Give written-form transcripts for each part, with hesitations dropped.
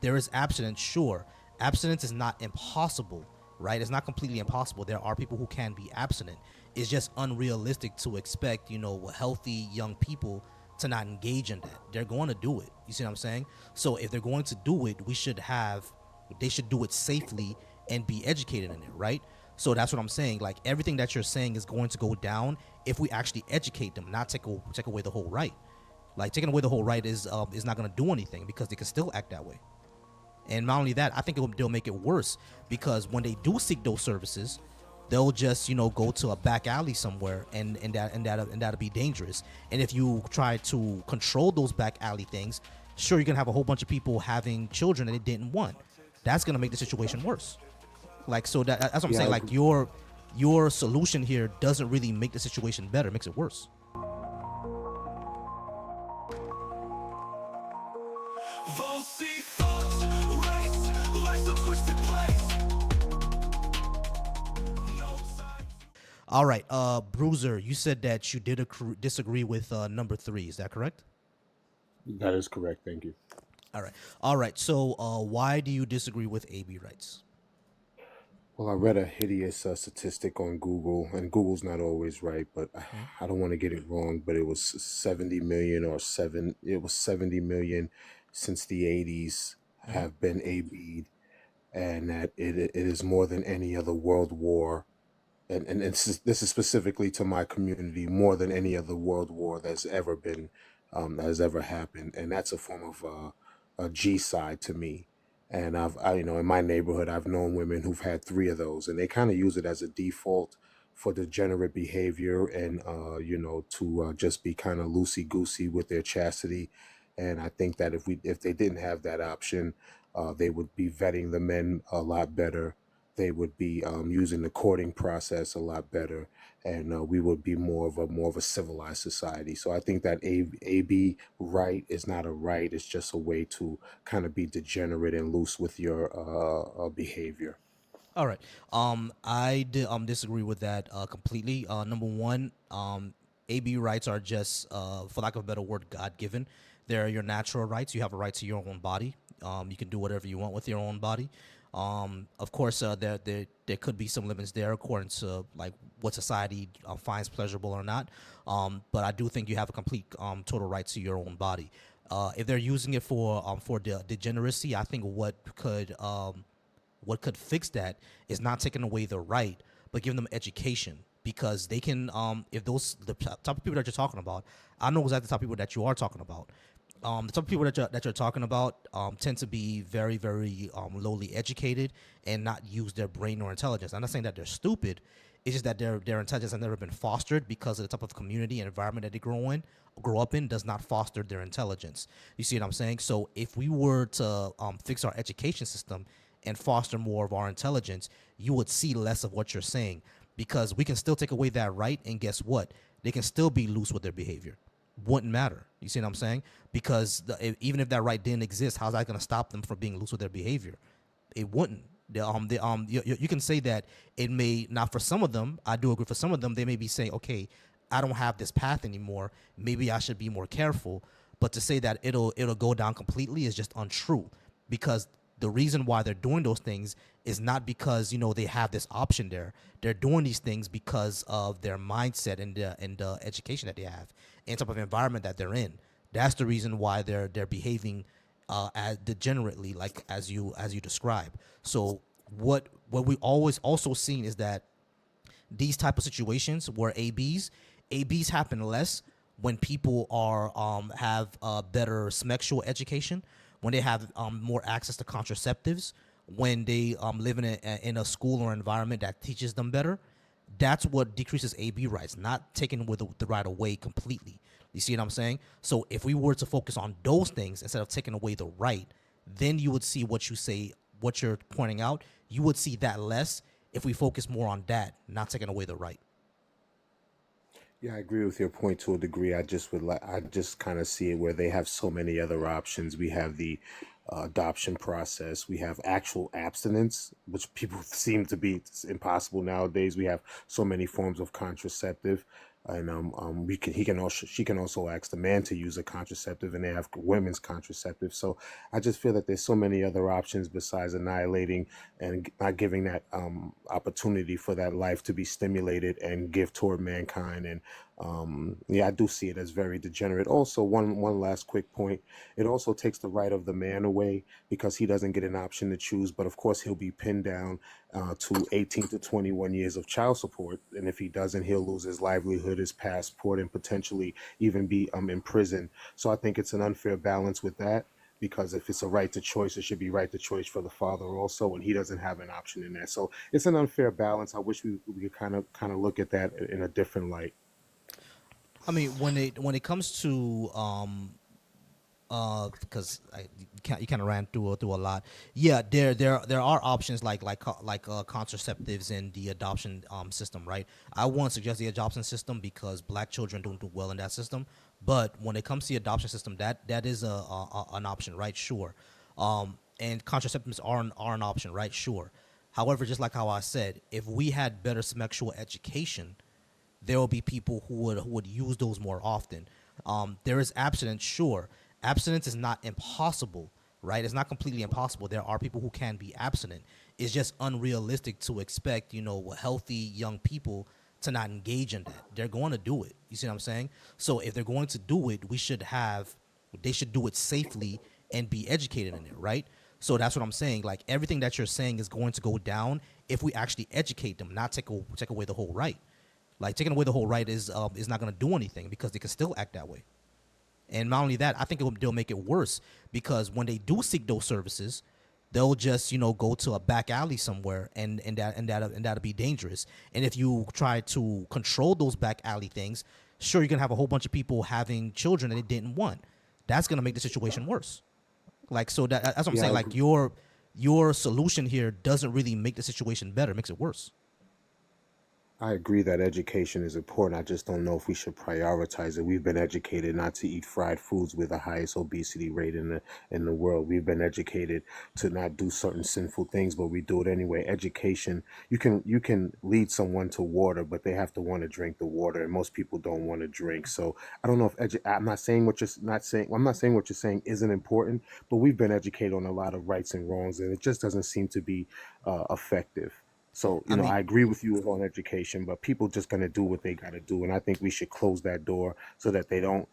there is abstinence, sure. Abstinence is not impossible, right? It's not completely impossible. There are people who can be abstinent. It's just unrealistic to expect, healthy young people to not engage in that. They're going to do it. You see what I'm saying? So if they're going to do it, they should do it safely and be educated in it, right? So that's what I'm saying. Like everything that you're saying is going to go down if we actually educate them, not take away the whole right. Like taking away the whole right is not going to do anything because they can still act that way. And not only that, I think they'll make it worse because when they do seek those services, they'll just go to a back alley somewhere, and that'll be dangerous. And if you try to control those back alley things, sure, you're gonna have a whole bunch of people having children that they didn't want. That's gonna make the situation worse. Like so that's what I'm Yeah, saying. Like your solution here doesn't really make the situation better; it makes it worse. All right, Bruiser, you said that you did disagree with number 3. Is that correct? that is correct. Thank you. All right. So, why do you disagree with AB rights? Well, I read a hideous statistic on Google, and Google's not always right, but Mhm. I don't want to get it wrong. But it was 70 million or seven. It was 70 million since the 80s Mhm. have been AB'd, and that it is more than any other world war. And this is specifically to my community, more than any other world war that's ever been, that has ever happened, and that's a form of a G side to me. And in my neighborhood, I've known women who've had 3 of those, and they kind of use it as a default for degenerate behavior, and to just be kind of loosey goosey with their chastity. And I think that if they didn't have that option, they would be vetting the men a lot better. They would be using the courting process a lot better, and we would be more of a civilized society. So I think that AB right is not a right; it's just a way to kind of be degenerate and loose with your behavior. All right. Disagree with that completely. Number one, AB rights are just, for lack of a better word, God given. They're your natural rights. You have a right to your own body. You can do whatever you want with your own body. Of course, there could be some limits there according to like what society finds pleasurable or not. But I do think you have a complete total right to your own body. If they're using it for degeneracy, I think what could fix that is not taking away the right, but giving them education because they can, if those the type of people that you're talking about, I know exactly the type of people that you are talking about. The type of people that you're talking about tend to be very, very lowly educated and not use their brain or intelligence. I'm not saying that they're stupid. It's just that their intelligence has never been fostered because of the type of community and environment that they grow up in does not foster their intelligence. You see what I'm saying? So if we were to fix our education system and foster more of our intelligence, you would see less of what you're saying because we can still take away that right, and guess what? They can still be loose with their behavior. Wouldn't matter. You see what I'm saying? Because even if that right didn't exist, how's that going to stop them from being loose with their behavior? It wouldn't. You can say that it may not for some of them. I do agree. For some of them, they may be saying, okay, I don't have this path anymore. Maybe I should be more careful. But to say that it'll go down completely is just untrue because the reason why they're doing those things is not because they have this option there. They're doing these things because of their mindset and the education that they have and type of environment that they're in. That's the reason why they're behaving as degenerately, like as you describe. So what we always also seen is that these type of situations where ABs happen less when people are have better sexual education, when they have more access to contraceptives, when they live in a school or environment that teaches them better. That's what decreases AB rights, not taking with the right away completely. You see what I'm saying? So if we were to focus on those things instead of taking away the right, then you would see what you're pointing out. You would see that less if we focus more on that, not taking away the right. Yeah, I agree with your point to a degree. I just kind of see it where they have so many other options. We have the adoption process. We have actual abstinence, which people seem to be it's impossible nowadays. We have so many forms of contraceptive. and we can he can also she can also ask the man to use a contraceptive, and they have women's contraceptive. So I just feel that there's so many other options besides annihilating and not giving that opportunity for that life to be stimulated and give toward mankind. And yeah, I do see it as very degenerate. Also, one last quick point: it also takes the right of the man away because he doesn't get an option to choose. But of course, he'll be pinned down to 18 to 21 years of child support. And if he doesn't, he'll lose his livelihood, his passport, and potentially even be imprisoned. So I think it's an unfair balance with that. Because if it's a right to choice, it should be right to choice for the father also, and he doesn't have an option in that. So it's an unfair balance. I wish we could kind of look at that in a different light. I mean, when it comes to because you kind of ran through a lot. Yeah, there are options like contraceptives in the adoption system, right? I won't suggest the adoption system because black children don't do well in that system. But when it comes to the adoption system, that is an option, right? Sure. And contraceptives are an option, right? Sure. However, just like how I said, if we had better sexual education, there will be people who would use those more often. There is abstinence, sure. Abstinence is not impossible, right? It's not completely impossible. There are people who can be abstinent. It's just unrealistic to expect, healthy young people to not engage in that. They're going to do it. You see what I'm saying? So if they're going to do it, they should do it safely and be educated in it, right? So that's what I'm saying. Like everything that you're saying is going to go down if we actually educate them, not take away the whole right. Like taking away the whole right is not going to do anything because they can still act that way. And not only that, I think they'll make it worse because when they do seek those services, they'll just go to a back alley somewhere, and that'll be dangerous. And if you try to control those back alley things, sure you're gonna have a whole bunch of people having children that they didn't want. That's gonna make the situation worse. Like so that's what I'm Yeah, saying. Like your solution here doesn't really make the situation better; it makes it worse. I agree that education is important. I just don't know if we should prioritize it. We've been educated not to eat fried foods with the highest obesity rate in the world. We've been educated to not do certain sinful things, but we do it anyway. Education, you can lead someone to water, but they have to want to drink the water, and most people don't want to drink. So I don't know if I'm not saying what you're not saying. I'm not saying what you're saying isn't important, but we've been educated on a lot of rights and wrongs, and it just doesn't seem to be effective. So, I mean, I agree with you on education, but people just going to do what they got to do. And I think we should close that door so that they don't,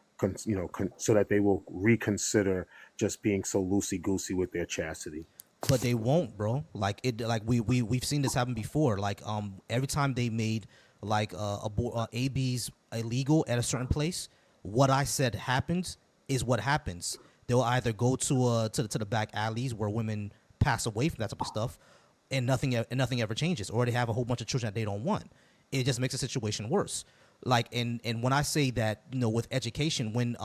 so that they will reconsider just being so loosey goosey with their chastity. but they won't, bro. Like we've seen this happen before. Like every time they made like ABs illegal at a certain place, what I said happens is what happens. They'll either go to the back alleys where women pass away from that type of stuff, and nothing ever changes, or they have a whole bunch of children that they don't want. It just makes the situation worse. Like and when I say that, with education, when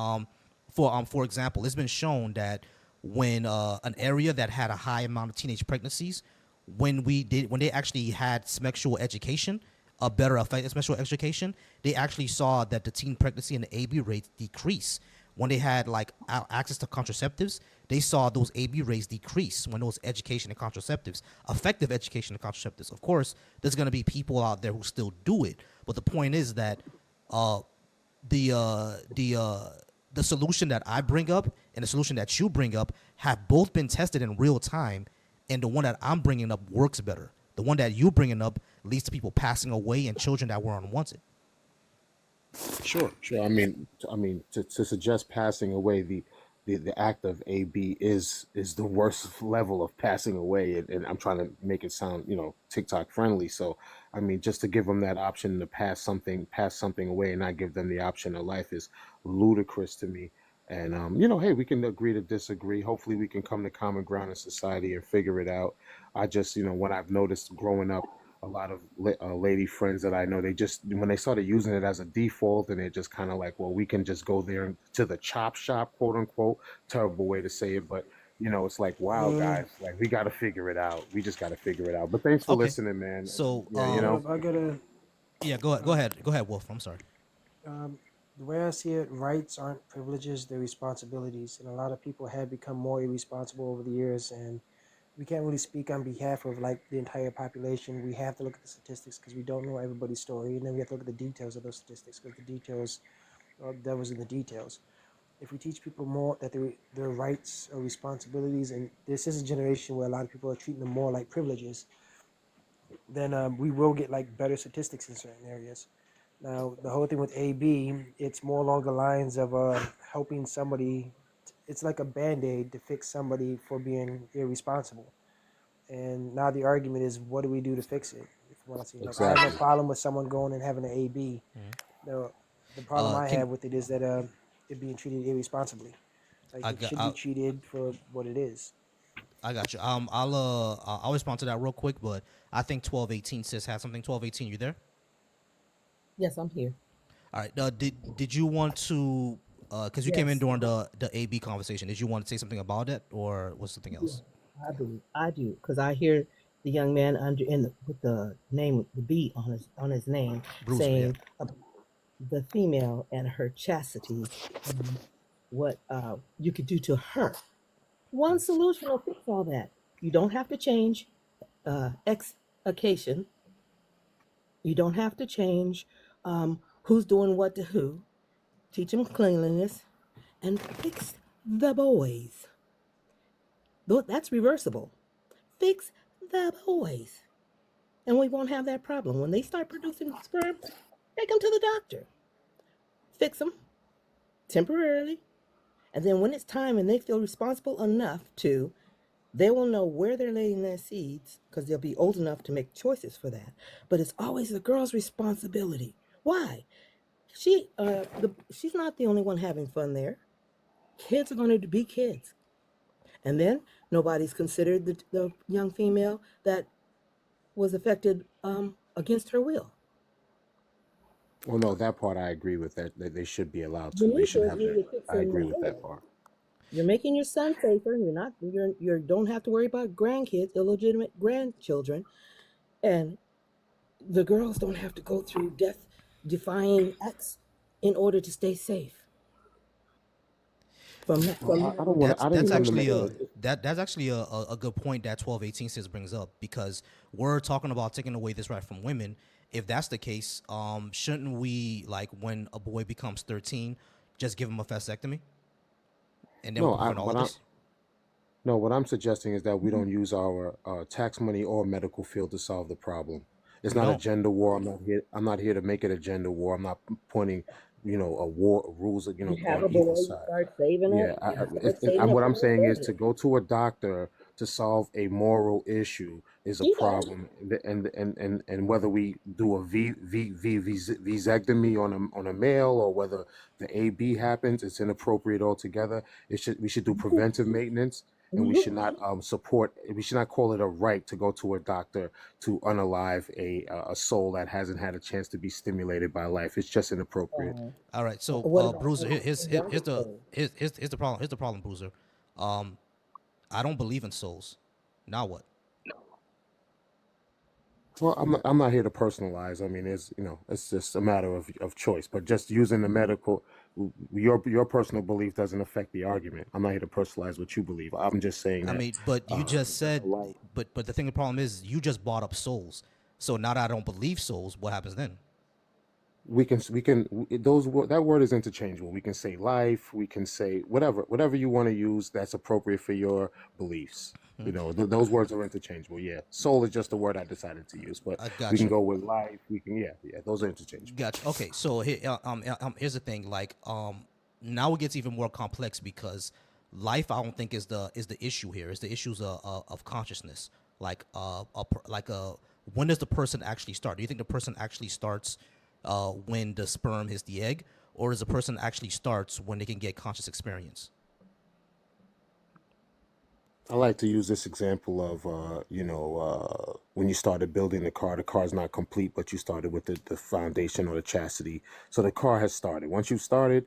for example, it's been shown that when an area that had a high amount of teenage pregnancies, when they actually had sexual education, a better effective sexual education, they actually saw that the teen pregnancy and the AB rates decrease. When they had like access to contraceptives, they saw those AB rates decrease when those education and contraceptives, effective education and contraceptives. Of course, there's going to be people out there who still do it, but the point is that uh, the solution that I bring up and the solution that you bring up have both been tested in real time, and the one that I'm bringing up works better. The one that you bringing up leads to people passing away and children that were unwanted. Sure, sure. I mean, to suggest passing away, the act of AB is the worst level of passing away, and I'm trying to make it sound, TikTok friendly. So, I mean, just to give them that option to pass something away, and not give them the option of life is ludicrous to me. And hey, we can agree to disagree. Hopefully, we can come to common ground in society and figure it out. I just, what I've noticed growing up, a lot of lady friends that I know, they just when they started using it as a default, and they're just kind of like, well, we can just go there to the chop shop, quote unquote. Terrible way to say it, but it's like, wow, Mm, guys, like we got to figure it out. We just got to figure it out. But thanks for Okay, listening, man. so Yeah, you know. I gotta. yeah, go ahead, Uh, Wolf. I'm sorry. the way I see it, rights aren't privileges; they're responsibilities, and a lot of people have become more irresponsible over the years, and we can't really speak on behalf of like the entire population. We have to look at the statistics because we don't know everybody's story, and then we have to look at the details of those statistics because the details, well, that was in the details. If we teach people more that their rights or responsibilities, and this is a generation where a lot of people are treating them more like privileges, then we will get like better statistics in certain areas. Now, the whole thing with AB, it's more along the lines of helping somebody. It's like a band aid to fix somebody for being irresponsible. And now the argument is, what do we do to fix it? If you want to see, like, I have no Exactly. problem with someone going and having an AB. The the problem I Can have with it is that it being treated irresponsibly. Like I it got should be treated for what it is. I got you. I'll respond to that real quick, but I think 1218 sis has something. 1218, you there? Yes, I'm here. All right. Did you want to because you came in Yes, during the AB conversation? Did you want to say something about it or was something yeah, else? I do. I do because I hear the young man under in the, with the name the B on his name Bruiser, yeah. saying the female and her chastity, and what you could do to her. One solution will fix all that. You don't have to change X occasion. You don't have to change who's doing what to who. Teach them cleanliness and fix the boys. That's reversible. Fix the boys. And we won't have that problem. When they start producing sperm, take them to the doctor. Fix them temporarily. And then when it's time and they feel responsible enough to, they will know where they're laying their seeds because they'll be old enough to make choices for that. But it's always the girl's responsibility. Why? She's not the only one having fun there. Kids are going to be kids. And then nobody's considered the young female that was affected against her will. Well, no, that part I agree with. That they should be allowed You to. They need should to have that. you're I fixing the agree with that boy. part. You're making your son safer. You don't have to worry about grandkids, illegitimate grandchildren, and the girls don't have to go through death defying acts in order to stay safe from that Well, from I don't want to. That's I didn't that's want to actually make a it. that's actually a good point that 1218 says brings up because we're talking about taking away this right from women. If that's the case, shouldn't we like when a boy becomes 13, just give him a vasectomy and then we No, can prevent all of this? no. What I'm suggesting is that we don't use our tax money or medical field to solve the problem. It's We not a don't. gender war. I'm not here. I'm not here to make it a gender war. I'm not pointing, a war rules. you have On a either boy, you side. start saving up, Yeah, you start saving I'm up what for I'm your saying is family. to go to a doctor to solve a moral issue is a He does. problem, and whether we do a vasectomy on a male or whether the AB happens, it's inappropriate altogether. We should do preventive maintenance, and we should not support. We should not call it a right to go to a doctor to unalive a soul that hasn't had a chance to be stimulated by life. It's just inappropriate. Uh, All right. So, what about Bruiser, the younger soul? here's the problem. Here's the problem, Bruiser. I don't believe in souls. Now what? Well, I'm not here to personalize. I mean, it's just a matter of choice. But just using the medical, your personal belief doesn't affect the argument. I'm not here to personalize what you believe. I'm just saying I that mean, but you just there's a said, light. but the problem is, you just brought up souls. So now that I don't believe souls, what happens then? That word is interchangeable. We can say life. We can say whatever you want to use that's appropriate for your beliefs. Those words are interchangeable. Yeah, soul is just the word I decided to use, but I we got can you. go with life. We can, yeah. Those are interchangeable. Gotcha. Okay, so here, here's the thing. Like, now it gets even more complex because life, I don't think is the issue here. It's the issues of consciousness. Like, when does the person actually start? Do you think the person actually starts when the sperm hits the egg, or does the person actually starts when they can get conscious experience? I like to use this example of, when you started building the car's not complete, but you started with the foundation or the chassis. So the car has started. Once you've started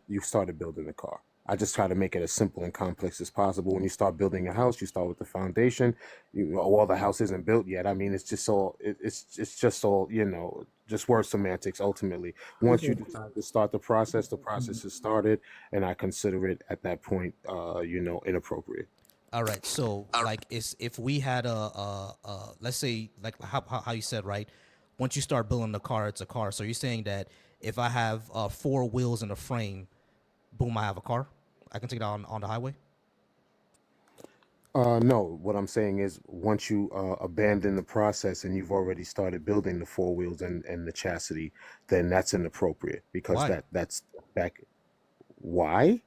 building the car. I just try to make it as simple and complex as possible. When you start building a house, you start with the foundation. Well, the house isn't built yet. I mean, it's just all, just word semantics ultimately. Once you Mhm. decide to start the process is started, and I consider it at that point, inappropriate. All right. So like, is if we had let's say like how you said, right? Once you start building the car, it's a car. So you're saying that if I have four wheels and a frame, boom, I have a car. I can take it out on the highway. No, what I'm saying is once you abandon the process and you've already started building the four wheels and the chassis, then that's inappropriate because Why? that's back. Why?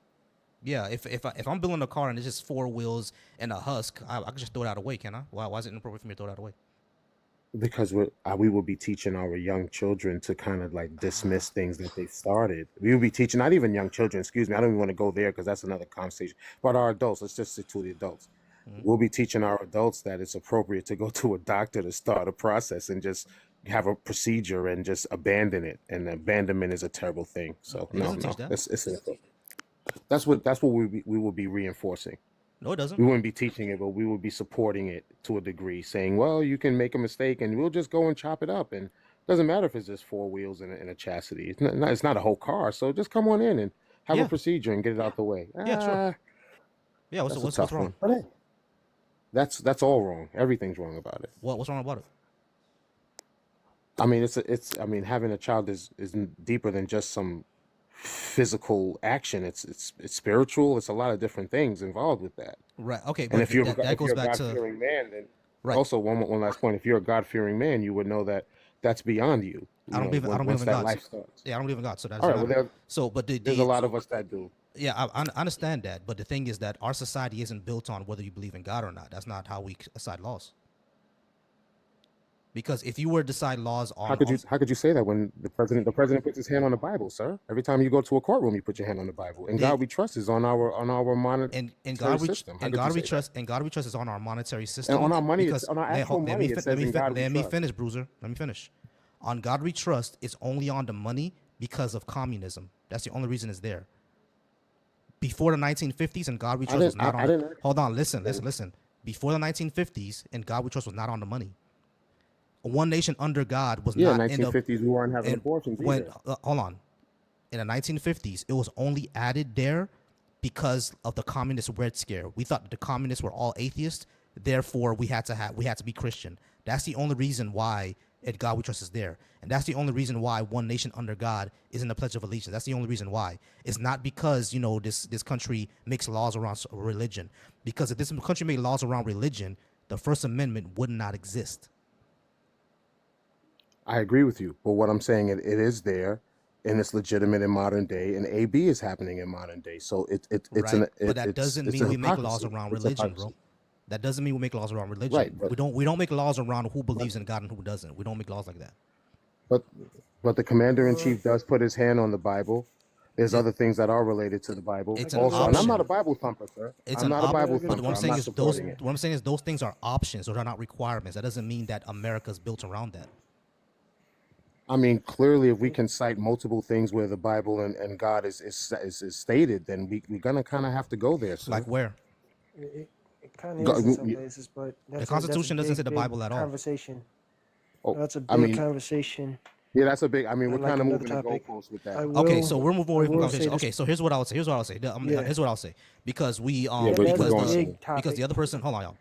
Yeah. If I'm building a car and it's just four wheels and a husk, I can just throw that away, can I? Why is it inappropriate for me to throw that away? Because we will be teaching our young children to kind of like dismiss Ah. things that they've started. We will be teaching not even young children, excuse me. I don't even want to go there because that's another conversation. But our adults, let's just stick to the adults. Mhm. We'll be teaching our adults that it's appropriate to go to a doctor to start a process and just have a procedure and just abandon it. And abandonment is a terrible thing. So It doesn't teach no, that. it's inappropriate. That's what we will be reinforcing. No, it doesn't. We wouldn't be teaching it, but we would be supporting it to a degree, saying, well, you can make a mistake and we'll just go and chop it up. And it doesn't matter if it's just four wheels and a chassis. It's not a whole car. So just come on in and have a Yeah. procedure and get it out the way. Yeah. Sure. Yeah. What's That's a what's tough wrong? one. But hey, that's all wrong. Everything's wrong about it. What's wrong about it? I mean, I mean, having a child is deeper than just some physical action. It's spiritual. It's a lot of different things involved with that. Right. Okay. And But that if goes you're a back God to fearing man, then right. also one last point. If you're a God fearing man, you would know that that's beyond you. I You don't know, believe I don't believe once in that God. So, life starts. yeah, I don't believe in God, so that All doesn't right. Well, matter. So, but there's a lot of us that do. yeah, I understand that. But the thing is that our society isn't built on whether you believe in God or not. That's not how we decide laws. Because if you were to decide laws on How could you say that when the president puts his hand on the Bible, sir? Every time you go to a courtroom, you put your hand on the Bible. And the God we trust is on our and monetary system. How and could you God we say that? trust and God we trust is on our monetary And system on our money, it's because on our actual money. It says in God we let me trust. finish, Bruiser. Let me finish. On God we trust is only on the money because of communism. That's the only reason it's there. Before the 1950s, and God we trust was not on I the. didn't ask Hold you on, listen, that. listen, listen. Before the 1950s, and God we trust was not on the money. One nation under God was Yeah, not in the. 1950s we weren't having And abortions when either. hold on, in the 1950s, it was only added there because of the communist Red Scare. We thought the communists were all atheists, therefore we had to be Christian. That's the only reason why it God we trust is there, and that's the only reason why one nation under God is in the Pledge of Allegiance. That's the only reason why. It's not because this country makes laws around religion. Because if this country made laws around religion, the First Amendment would not exist. I agree with you, but what I'm saying it is there, and it's legitimate in modern day, and AB is happening in modern day. So Right? But that doesn't it's mean a we make laws hypocrisy. around It's religion, bro. hypocrisy, That doesn't mean we make laws around right? religion. But We don't make laws around who but believes in God and who doesn't. We don't make laws like that. but but the commander in Uh, chief does put his hand on the Bible. There's It, other things that are related to the Bible I it's can an go also, ahead and I'm not and a option. Bible thumper, sir. It's I'm an not a op. yeah, Bible I can, But thumper. I'm not supporting it. what I'm saying is those things are options. Those are not requirements. That doesn't mean that America's built around that. I mean, clearly, if we yeah. can cite multiple things where the Bible and God is stated, then we're gonna kind of have to go there, Like sir. where It kind of Go, is in some you- places, but the that's a Constitution doesn't say big the big Bible at all. conversation. oh, That's a I big mean, conversation yeah, that's a big. I mean, we're and like kind of another moving the topic. goalposts with I that. Okay, will so we're moving I away from will say conversation. this. Okay, so here's what I would say. Yeah, Here's what I'll say. Because Yeah, that but that's a go on, big sir. because topic. the other person, hold on, y'all.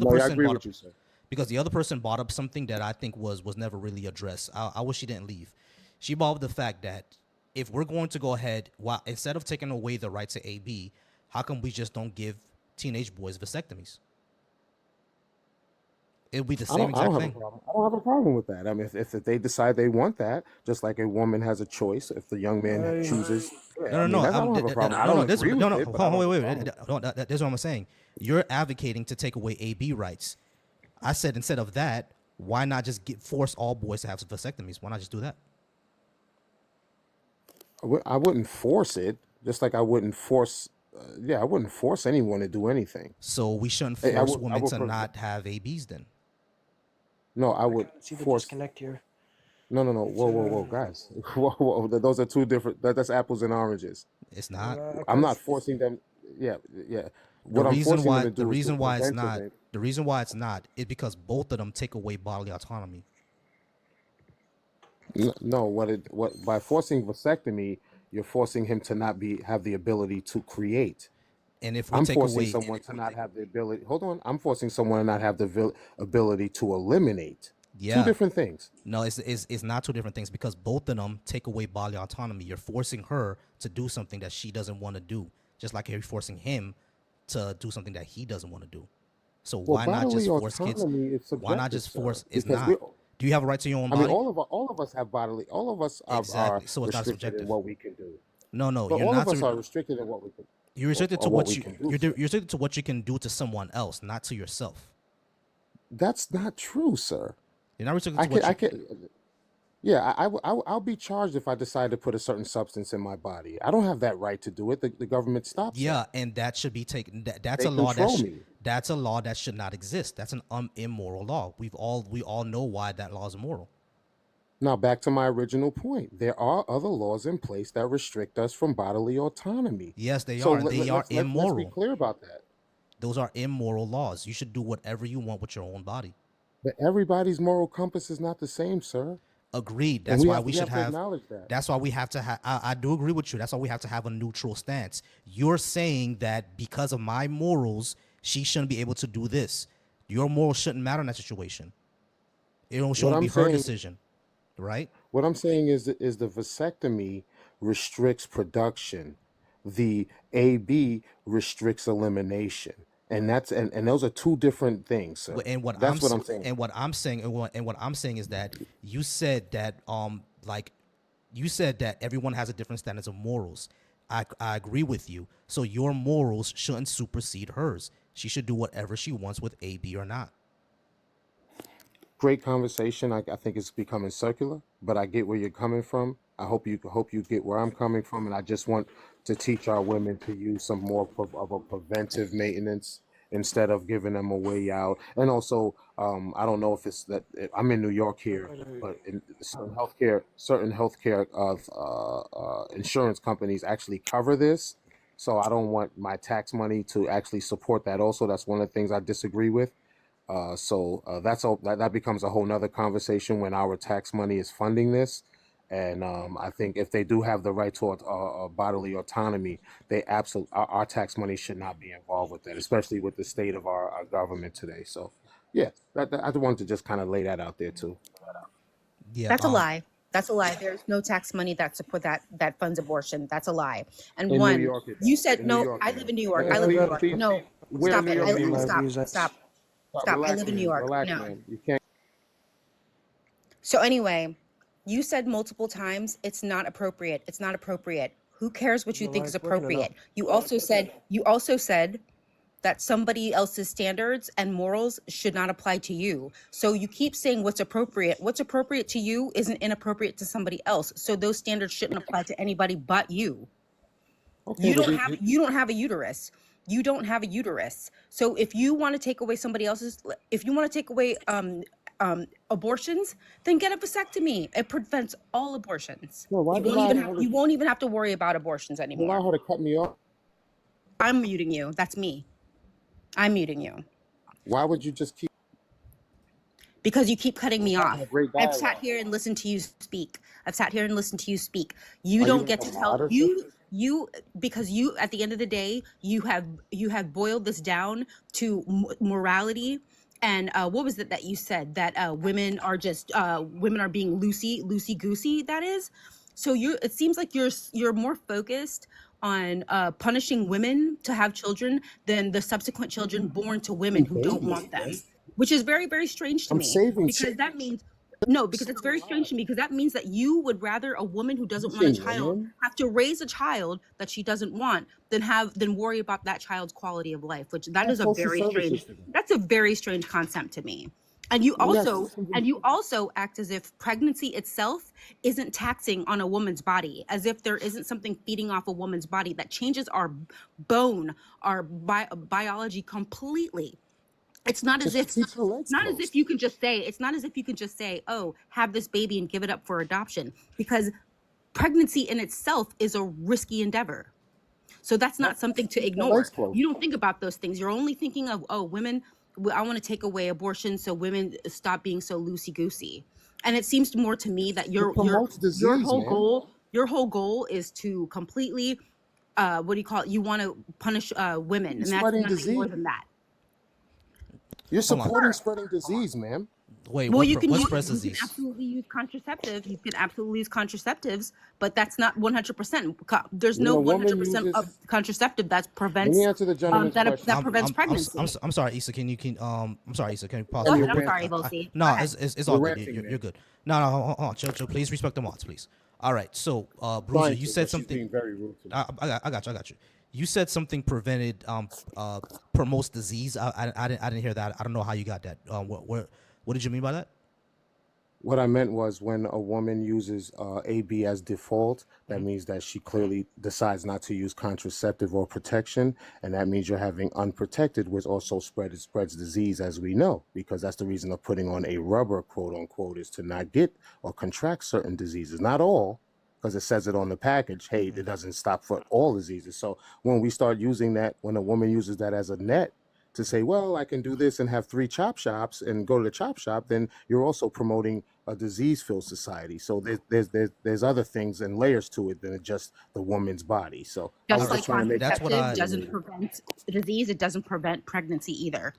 No, yeah, I agree with you, sir. Because the other person brought up something that I think was never really addressed. I wish she didn't leave. She brought up the fact that if we're going to go ahead, while instead of taking away the right to AB, how come we just don't give teenage boys vasectomies? It'll be the same I don't exact have a thing. problem. I don't have a problem with that. I mean, if they decide they want that, just like a woman has a choice, if the young man I chooses, yeah, I No, no, mean, no. I don't have a problem. I No, don't no. This, agree no, with no. it, Hold but I on, don't have a wait, problem with it. That's what I'm saying. You're advocating to take away AB rights. I said instead of that, why not just force all boys to have vasectomies? Why not just do that? I wouldn't force it, just like I wouldn't force. Yeah, I wouldn't force anyone to do anything. So we shouldn't I force would. I women would. to not have ABs then. No, I I would kind of see the force. disconnect here. No, no, no. It's Whoa, guys. Whoa. Those are two different. That's apples and oranges. It's not. I I'm kind not of forcing them. Yeah, yeah. What I'm forcing them to The do is do a reason why it's not preventative. the reason why it's not is because both of them take away bodily autonomy. No, what by forcing vasectomy, you're forcing him to not have the ability to create. And if we I'm take forcing away, someone to not have the ability. Hold on. I'm forcing someone to not have the ability to eliminate. Two yeah, different things. no, it's not two different things because both of them take away bodily autonomy. You're forcing her to do something that she doesn't want to do, just like you're forcing him to do something that he doesn't want to do. So Well, why not bodily just force kids? autonomy is Why not subjective, just sir, force? It's because we. not. Do you have a right to your own I mean, body? all of us have bodily. All of us are Exactly. So it's not restricted in subjective. what we can do. No, no, But you're all of not. us are restricted in what we can, You're restricted to or what what we you can do, sir. you're restricted to what you can do to someone else, not to yourself. That's not true, sir. You're not restricted I to what can, I you. can. Yeah, I'll be charged if I decide to put a certain substance in my body. I don't have that right to do it. The government stops Yeah, that. and that should be taken. That's They a law control me. that's a law that should not exist. That's an immoral law. We all know why that law is immoral. Now, back to my original point. There are other laws in place that restrict us from bodily autonomy. Yes, they So are, and they are let's be immoral. clear about that. Those are immoral laws. You should do whatever you want with your own body. But everybody's moral compass is not the same, sir. Agreed. And That's why we we should have to have. acknowledge that. That's why we have to have. I do agree with you. That's why we have to have a neutral stance. You're saying that because of my morals, she shouldn't be able to do this. Your morals shouldn't matter in that situation. It What shouldn't be I'm her saying decision, right? What I'm saying is the vasectomy restricts production. The AB restricts elimination. And those are two different things, sir. And what That's what I'm saying. and what I'm saying is that you said that like you said that everyone has a different standards of morals. I agree with you. So your morals shouldn't supersede hers. She should do whatever she wants with AB or not. Great conversation. I think it's becoming circular, but I get where you're coming from. I hope you get where I'm coming from, and I just want to teach our women to use some more of a preventive maintenance instead of giving them a way out. And also, I don't know if it's that I'm in New York here, but in certain healthcare insurance companies actually cover this. So I don't want my tax money to actually support that. Also, that's one of the things I disagree with. That becomes a whole nother conversation when our tax money is funding this. And I think if they do have the right to bodily autonomy, they absolutely our tax money should not be involved with that, especially with the state of our government today. So, yeah, I wanted to just kind of lay that out there too. Yeah. That's a lie. That's a lie. There's no tax money that support that funds abortion. That's a lie. And In New one, York, it you does. said In New no. York, I it live does. in New York. Yeah, I live in New everybody, York. No, Where stop in it. New York do you my live? Stop. views. Stop. Stop. I Relax, live in New man. York. Relax, No. man. You can't. So anyway, you said multiple times it's not appropriate. It's not appropriate. Who cares what you No, think is it's working enough. appropriate? You also said that somebody else's standards and morals should not apply to you. So you keep saying what's appropriate. What's appropriate to you isn't inappropriate to somebody else. So those standards shouldn't apply to anybody but you. Okay, You but don't have a uterus. You don't have a uterus. So if you want to take away somebody else's, if you want to take away abortions, then get a vasectomy. It prevents all abortions. no, why You won't even have to worry about abortions anymore. allow her to cut me off? I'm muting you. That's me. I'm muting you Why would you just keep because you keep cutting me having off. a great I've sat dialogue? here and listened to you speak. You Are you don't like get a to tell mod or something? you because you at the end of the day you have boiled this down to morality and what was it that you said that women are being loosey goosey, that is. So it seems like you're more focused on punishing women to have children than the subsequent children born to women who don't Babies, want them, man. which is very, very strange to I'm me saving because that means no, because it's very strange to me because that means that you would rather a woman who doesn't want a child women. have to raise a child that she doesn't want than worry about that child's quality of life, which that Have is social services for them. that's a very strange concept to me. And you also act as if pregnancy itself isn't taxing on a woman's body, as if there isn't something feeding off a woman's body that changes our bone, our biology completely. It's not as Just if keeps her legs closed. you can just say, oh, have this baby and give it up for adoption, because pregnancy in itself is a risky endeavor. So that's not something to Her ignore. legs closed. You don't think about those things. You're only thinking of, oh, women, I want to take away abortion so women stop being so loosey goosey. And it seems more to me that It promotes disease, man. your whole goal is to completely what do you call it? You want to punish women, You're and that's spreading nothing more disease. than that. You're Hold on. supporting spreading disease, ma'am. Wait, Well, you can what use, spreads you can disease? absolutely use contraceptive. You can absolutely use contraceptives, but that's not 100%. There's When no a woman 100% uses, of contraceptive that let me prevents answer the gentleman's that question. prevents pregnancy. I'm sorry, Issa. I'm sorry, Issa. Can you pause Go for Ma'am, a ahead. you're little I'm bit? sorry, ranting. Lucy. Go No, ahead. it's all You're good. ranting, You're ma'am. good. No, hold on, chill. Please respect the mods, please. All right. So, Bruiser, Trying you to, said but she's something. being very rude to me. I got you. You said something promotes disease. I didn't hear that. I don't know how you got that. What did you mean by that? What I meant was when a woman uses AB as default, that means that she clearly decides not to use contraceptive or protection, and that means you're having unprotected, which also spreads disease, as we know, because that's the reason of putting on a rubber, quote unquote, is to not get or contract certain diseases. Not all, because it says it on the package. Hey, it doesn't stop for all diseases. So when we start using that, when a woman uses that as a net, to say, well, I can do this and have 3 chop shops and go to the chop shop, then you're also promoting a disease-filled society. So there's other things and layers to it than just the woman's body. So I Just was just like All trying to right. make That's that what contraceptive I. point, doesn't lady. prevent disease, it doesn't prevent pregnancy either.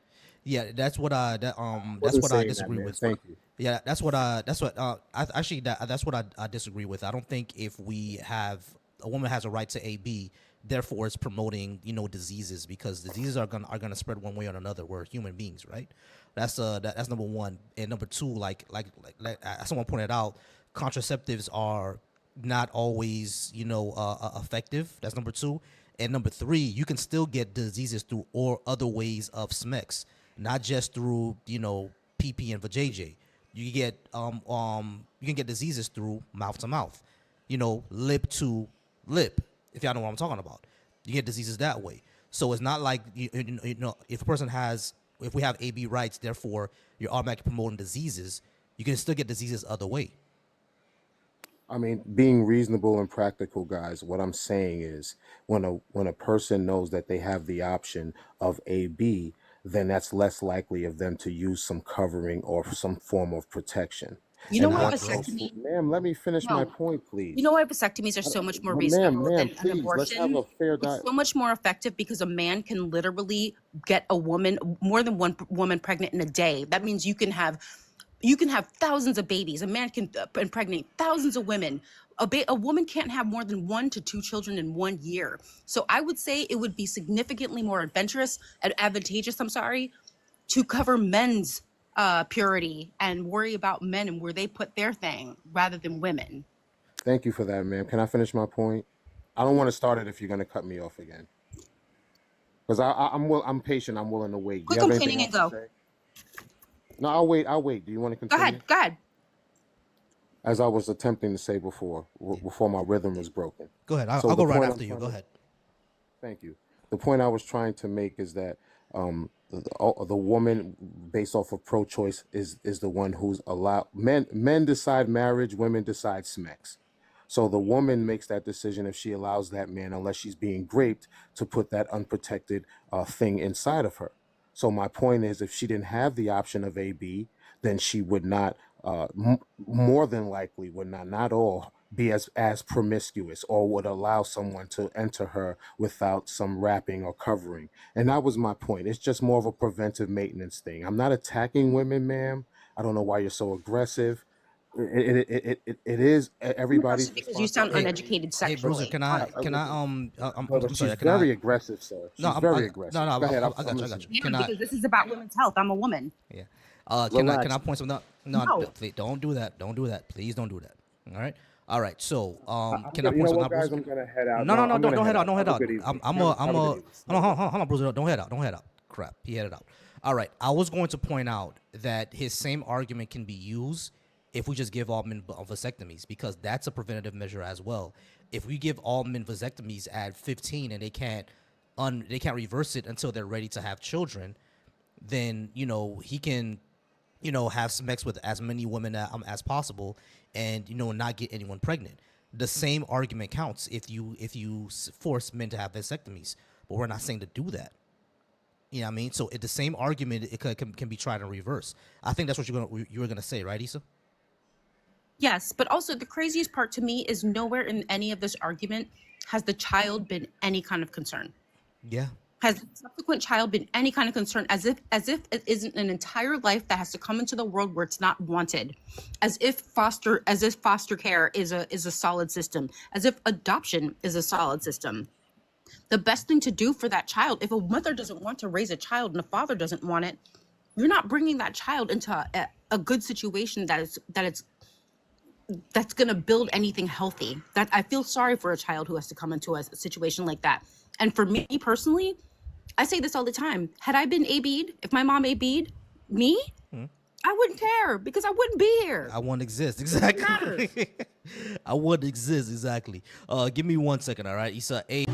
Yeah, I that's wasn't what I saying that, disagree man. with. Thank you. Yeah, that's what actually that's what I disagree with. I don't think if we have a woman has a right to AB, therefore it's promoting diseases, because diseases are gonna spread one way or another. We're human beings, right? That's number one. And number two, like as someone pointed out, contraceptives are not always effective. That's number two. And number three, you can still get diseases through or other ways of SMEX, not just through PP and vajayjay. You can get diseases through mouth to mouth, lip to lip, if y'all know what I'm talking about. You get diseases that way. So it's not like if a person has, if we have AB rights, therefore you're automatically promoting diseases. You can still get diseases other way. I mean, being reasonable and practical, guys. What I'm saying is, when a person knows that they have the option of AB, then that's less likely of them to use some covering or some form of protection. You know And why Not once, really. vasectomy? ma'am, let me finish my No. point, You please. know why vasectomies are I so don't- much more But ma'am, reasonable ma'am, than an please, let's have abortion? a fair It's diet. so much more effective because a man can literally get a woman, more than one woman pregnant in a day. That means you can have thousands of babies. A man can impregnate thousands of women. A woman can't have more than 1 to 2 children in 1 year. So I would say it would be significantly more adventurous and advantageous, I'm sorry, to cover men's purity and worry about men and where they put their thing rather than women. Thank you for that, ma'am. Can I finish my point? I don't want to start it if you're going to cut me off again. Because I'm patient. I'm willing to wait. Do Quit you have anything complaining and else to go. say? No, I'll wait. I'll wait. Do you want to Go continue? ahead. Go ahead. As I was attempting to say before, before my rhythm was broken. Go ahead. So I'll the go right point I'm after you. trying Go to ahead. Thank you. The point I was trying to make is that the woman, based off of pro-choice, is the one who's allowed. Men decide marriage, women decide sex. So the woman makes that decision if she allows that man, unless she's being raped, to put that unprotected thing inside of her. So my point is, if she didn't have the option of AB, then she would not, more than likely, would not all be as promiscuous, or would allow someone to enter her without some wrapping or covering. And that was my point. It's just more of a preventive maintenance thing. I'm not attacking women, ma'am. I don't know why you're so aggressive. It is everybody's Aggressive because you sound Hey, responsibility. uneducated hey, Bruiser, sexually. can I Honestly. can I But I'm she's sorry. Can I? very aggressive, sir. No, She's very no, aggressive. no. Go ahead. I got you. I got listening. you. Yeah, Can I? because this is about women's health. I'm a woman. Yeah. Can Relax. I point something out? No, No. please, don't do that. Don't do that. Please don't do that. All right. All right. So, I'm can I gonna, you point know something what, out, guys? Bruiser? I'm gonna head out. No, No, no, no. I'm Don't gonna don't head head out. out. Don't head Have a out. good evening. I'm Have a good evening. hold on, Bruiser. Don't head out. Don't head out. Crap. He headed out. All right. I was going to point out that his same argument can be used if we just give all men vasectomies, because that's a preventative measure as well. If we give all men vasectomies at 15 and they can't reverse it until they're ready to have children, then he can have sex with as many women as possible, and not get anyone pregnant. The same argument counts if you force men to have vasectomies, but we're not saying to do that. You know what I mean? So the same argument, can be tried in reverse. I think that's what you were gonna say, right, Issa? Yes, but also the craziest part to me is nowhere in any of this argument has the child been any kind of concern. Yeah. Has the subsequent child been any kind of concern, as if it isn't an entire life that has to come into the world where it's not wanted, as if foster care is a solid system, as if adoption is a solid system. The best thing to do for that child, if a mother doesn't want to raise a child and a father doesn't want it, you're not bringing that child into a good situation that's going to build anything healthy. That I feel sorry for a child who has to come into a situation like that. And for me personally, I say this all the time. Had I been AB'd, if my mom AB'd me, I wouldn't care because I wouldn't be here. I wouldn't exist. matters. Exactly. I wouldn't exist. Exactly. Give me 1 second, all right? Issa, A.